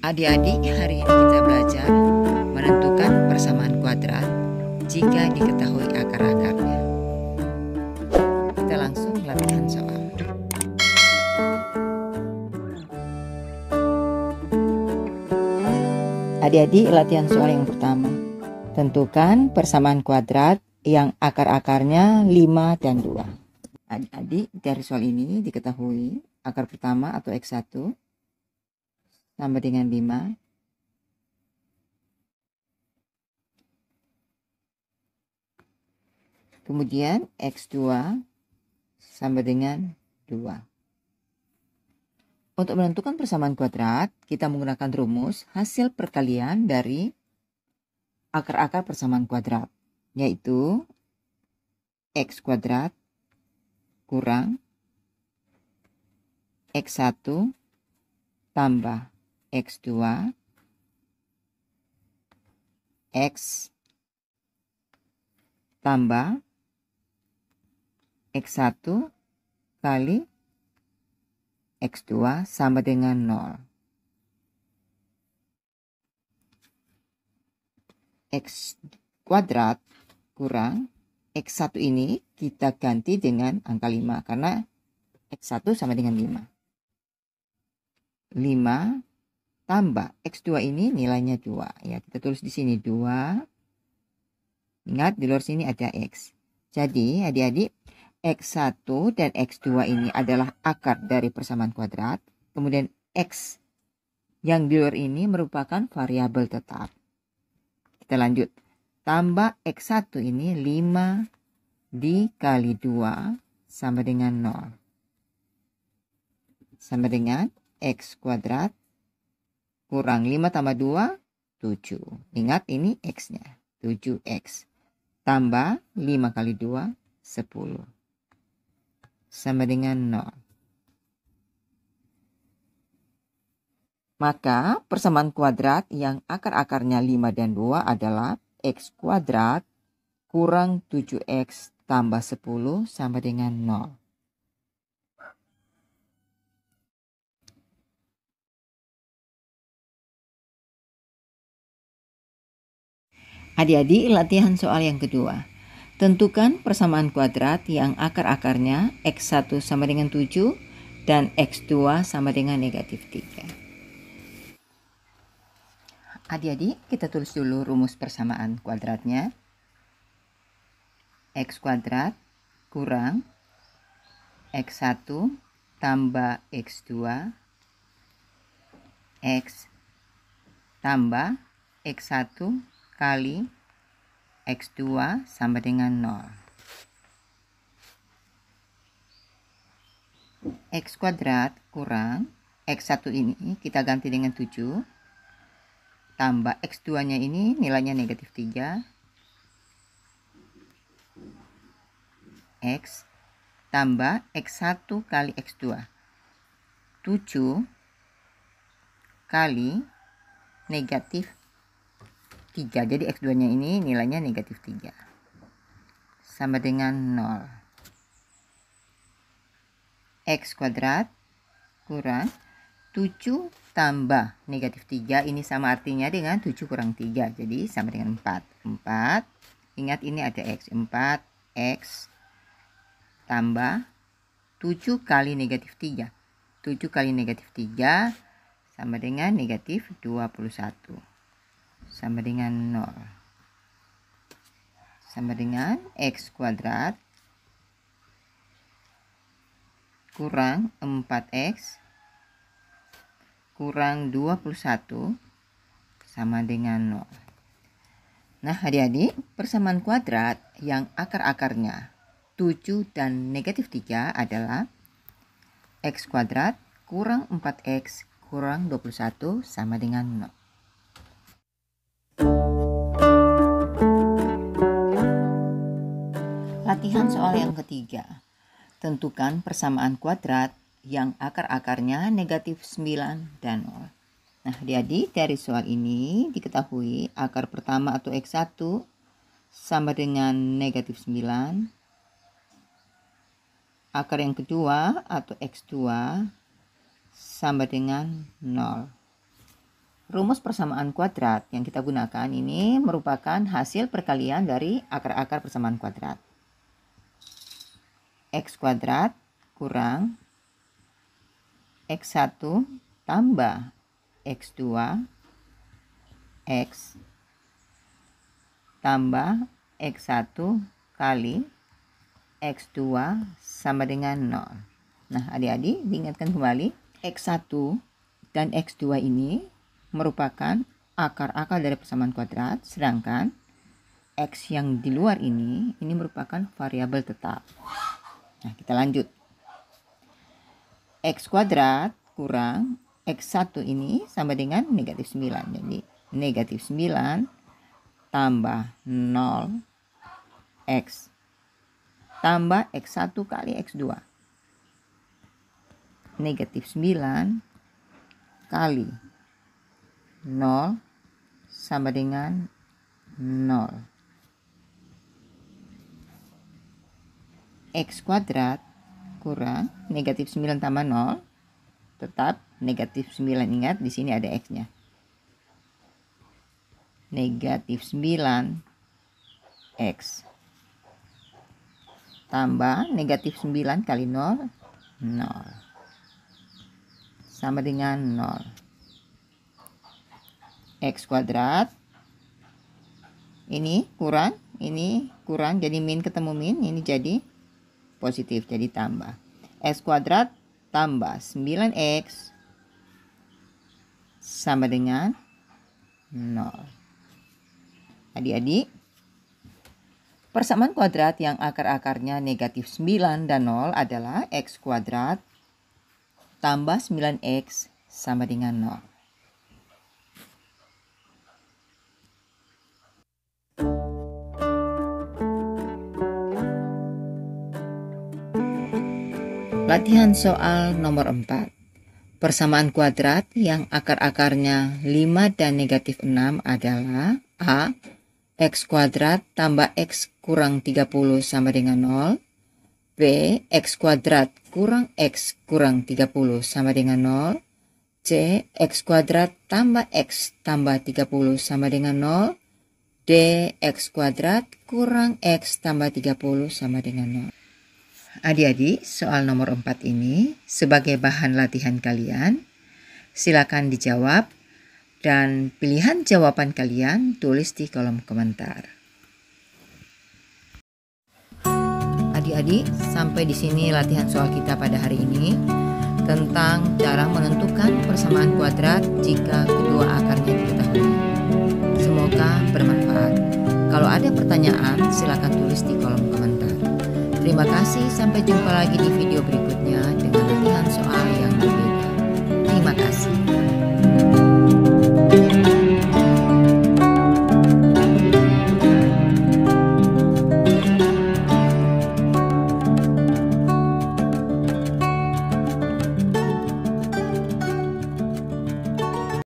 Adik-adik, hari ini kita belajar menentukan persamaan kuadrat jika diketahui akar-akarnya. Kita langsung latihan soal. Adik-adik, latihan soal yang pertama. Tentukan persamaan kuadrat yang akar-akarnya 5 dan 2. Adik-adik, dari soal ini diketahui akar pertama atau X1 sama dengan 5. Kemudian X2 sama dengan 2. Untuk menentukan persamaan kuadrat, kita menggunakan rumus hasil perkalian dari akar-akar persamaan kuadrat, yaitu X kuadrat kurang X1 tambah X2 X tambah X1 kali X2 sama dengan 0. X kuadrat kurang X1 ini kita ganti dengan angka 5 karena X1 sama dengan 5. 5 tambah X2 ini nilainya 2. Ya, kita tulis di sini 2. Ingat, di luar sini ada X. Jadi, adik-adik, X1 dan X2 ini adalah akar dari persamaan kuadrat. Kemudian X yang di luar ini merupakan variabel tetap. Kita lanjut. Tambah X1 ini 5 dikali 2 sama dengan 0. Sama dengan X kuadrat kurang 5 tambah 2, 7. Ingat, ini X-nya, 7X. Tambah 5 kali 2, 10. Sama dengan 0. Maka persamaan kuadrat yang akar-akarnya 5 dan 2 adalah X kuadrat kurang 7X tambah 10 sama dengan 0. Adik-adik, latihan soal yang kedua. Tentukan persamaan kuadrat yang akar-akarnya X1 sama dengan 7 dan X2 sama dengan negatif 3. Adik-adik, kita tulis dulu rumus persamaan kuadratnya. X kuadrat kurang X1 tambah X2 X tambah X1 kali X2 sama dengan 0. X kuadrat kurang X1 ini kita ganti dengan 7 tambah X2 nya ini nilainya negatif 3 X tambah X1 kali X2 7 kali negatif 3. Jadi X2 nya ini nilainya negatif 3 sama dengan 0. X kuadrat kurang 7 tambah negatif 3 ini sama artinya dengan 7 kurang 3, jadi sama dengan 4. 4, ingat ini ada X, 4X tambah 7 kali negatif 3. 7 kali negatif 3 sama dengan negatif 21. Sama dengan 0. Sama dengan X kuadrat kurang 4X kurang 21 sama dengan 0. Nah, adik-adik, persamaan kuadrat yang akar-akarnya 7 dan negatif 3 adalah X kuadrat kurang 4X kurang 21 sama dengan 0. Latihan soal yang ketiga. Tentukan persamaan kuadrat yang akar-akarnya negatif 9 dan 0. Nah, adik-adik, dari soal ini diketahui akar pertama atau X1 sama dengan negatif 9. Akar yang kedua atau X2 sama dengan 0. rumus persamaan kuadrat yang kita gunakan ini merupakan hasil perkalian dari akar-akar persamaan kuadrat. X kuadrat kurang X1 tambah X2 X tambah X1 kali X2 sama dengan 0. Nah, adik-adik diingatkan kembali, X1 dan X2 ini merupakan akar-akar dari persamaan kuadrat, sedangkan X yang di luar ini merupakan variabel tetap. Nah, kita lanjut. X kuadrat kurang X1 ini sama dengan negatif 9. Jadi, negatif 9 tambah 0 X tambah X1 kali X2. Negatif 9 kali 0 sama dengan 0. X kuadrat kurang negatif 9 tambah 0, tetap negatif 9. Ingat, di sini ada X-nya. Negatif 9 X tambah negatif 9 kali 0, 0. Sama dengan 0. X kuadrat ini kurang, jadi min ketemu min, ini jadi positif, jadi tambah. X kuadrat tambah 9X sama dengan 0. Adik-adik, persamaan kuadrat yang akar-akarnya negatif 9 dan 0 adalah X kuadrat tambah 9X sama dengan 0. Latihan soal nomor 4. Persamaan kuadrat yang akar-akarnya 5 dan negatif 6 adalah A. X kuadrat tambah X kurang 30 sama dengan 0. B. X kuadrat kurang X kurang 30 sama dengan 0. C. X kuadrat tambah X tambah 30 sama dengan 0. D. X kuadrat kurang X tambah 30 sama dengan 0. Adik-adik, soal nomor 4 ini sebagai bahan latihan kalian, silakan dijawab dan pilihan jawaban kalian tulis di kolom komentar. Adik-adik, sampai di sini latihan soal kita pada hari ini tentang cara menentukan persamaan kuadrat jika kedua akarnya diketahui. Semoga bermanfaat. Kalau ada pertanyaan, silakan tulis di kolom komentar. Terima kasih, sampai jumpa lagi di video berikutnya dengan latihan soal yang berbeda. Terima kasih.